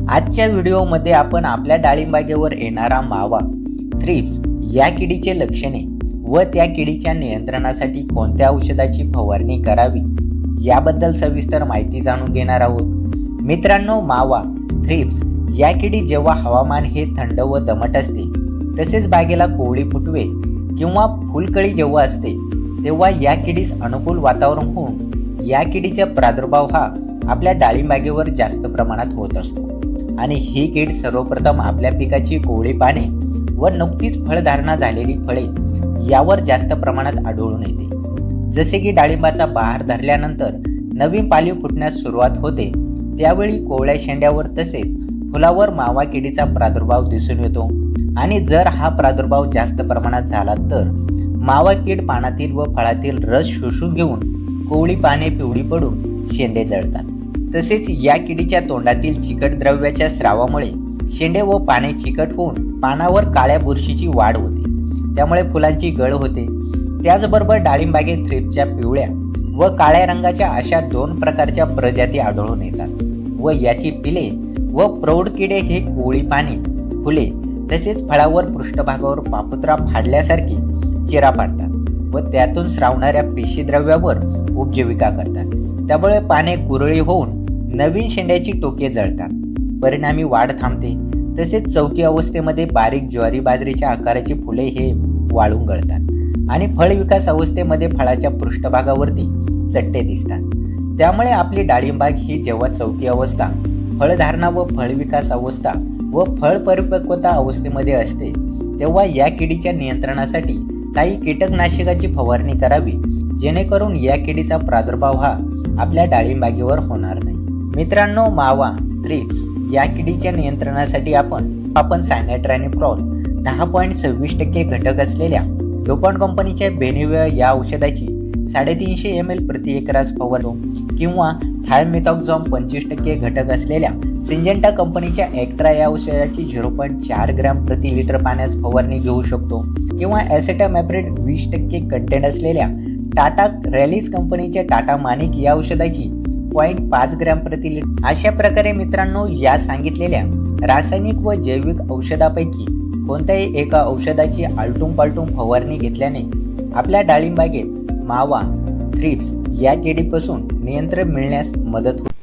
आजच्या व्हिडिओमध्ये आपण आपल्या डाळिंबागेवर येणारा मावा, थ्रिप्स या किडीचे लक्षणे व त्या किडीच्या नियंत्रणासाठी कोणत्या औषधाची फवारणी करावी याबद्दल सविस्तर माहिती जाणून घेणार आहोत। मित्रांनो, मावा, थ्रिप्स या किडी जेव्हा हवामान हे थंड व दमट असते, तसेच बागेला कोवळी फुटवे किंवा फुलकळी जेव्हा असते, तेव्हा या किडीस अनुकूल वातावरण होऊन या किडीचा प्रादुर्भाव हा आपल्या डाळिंबागेवर जास्त प्रमाणात होत असतो आणि ही कीड सर्वप्रथम आपल्या पिकाची कोवळी पाने व नुकतीच फळधारणा झालेली फळे यावर जास्त प्रमाणात आढळून येते। जसे की डाळिंबाचा बहार धरल्यानंतर नवीन पालवी फुटण्यास सुरुवात होते, त्यावेळी कोवळ्या शेंड्यावर तसेच फुलावर मावा किडीचा प्रादुर्भाव दिसून येतो आणि जर हा प्रादुर्भाव जास्त प्रमाणात झाला तर मावा कीड पानातील व फळातील रस शोषून घेऊन कोवळी पाने पिवळी पडून शेंडे जळतात। तसेच या किडीच्या तोंडातील चिकट द्रव्याच्या स्रावामुळे शेंडे व पाने चिकट होऊन पानावर काळ्या बुरशीची वाढ होते, त्यामुळे फुलांची गळ होते। त्याचबरोबर डाळिंबागेत थ्रिप्सच्या पिवळ्या व काळ्या रंगाच्या अशा दोन प्रकारच्या प्रजाती आढळून येतात व याची पिले व प्रौढ किडे हे कोवळी पाने, फुले तसेच फळावर पृष्ठभागावर पापुत्रा फाडल्यासारखी चिरा पाडतात व त्यातून स्रावणाऱ्या पेशीद्रव्यावर उपजीविका करतात। त्यामुळे पाने कुरळी होऊन नवीन शेंड्याची टोके जळतात, परिणामी वाढ थांबते। तसेच चौकी अवस्थेमध्ये बारीक ज्वारी बाजरीच्या आकाराची फुले हे वाळून गळतात आणि फळ विकास अवस्थेमध्ये फळाच्या पृष्ठभागावरती चट्टे दिसतात। त्यामुळे आपली डाळिंबाग ही जेव्हा चौकी अवस्था, फळधारणा व फळ विकास अवस्था व फळ परिपक्वता अवस्थेमध्ये असते, तेव्हा या किडीच्या नियंत्रणासाठी काही कीटकनाशकाची फवारणी करावी, जेणेकरून या किडीचा प्रादुर्भाव हा आपल्या डाळिंबागेवर होणार नाही। मित्रांनो, मावा, थ्रिप्स या किडीच्या नियंत्रणासाठी आपण सायनेट्रानिप्रॉल 10.26% घटक असलेल्या डोपंट कंपनीच्या बेनिविया या औषधाची 350 ml प्रति एकरास फवारतो किंवा थायमिथॉक्झॉम 25% घटक असलेल्या सिंजेंटा कंपनीच्या एक्ट्रा या औषधाची 0.4 ग्रॅम प्रति लिटर पाण्यास फवारणी घेऊ शकतो किंवा ॲसेटामॅप्रिड 20% कंटेंट असलेल्या टाटा रॅलीज कंपनीच्या टाटा माणिक या औषधाची 0.5 ग्रॅम प्रति लिटर। अशा प्रकारे मित्रांनो, या सांगितलेल्या रासायनिक व जैविक औषधापैकी कोणत्याही एका औषधाची आलटून पालटून फवारणी घेतल्याने आपल्या डाळिंबागेत मावा, थ्रिप्स या किडीपासून नियंत्रण मिळण्यास मदत होते।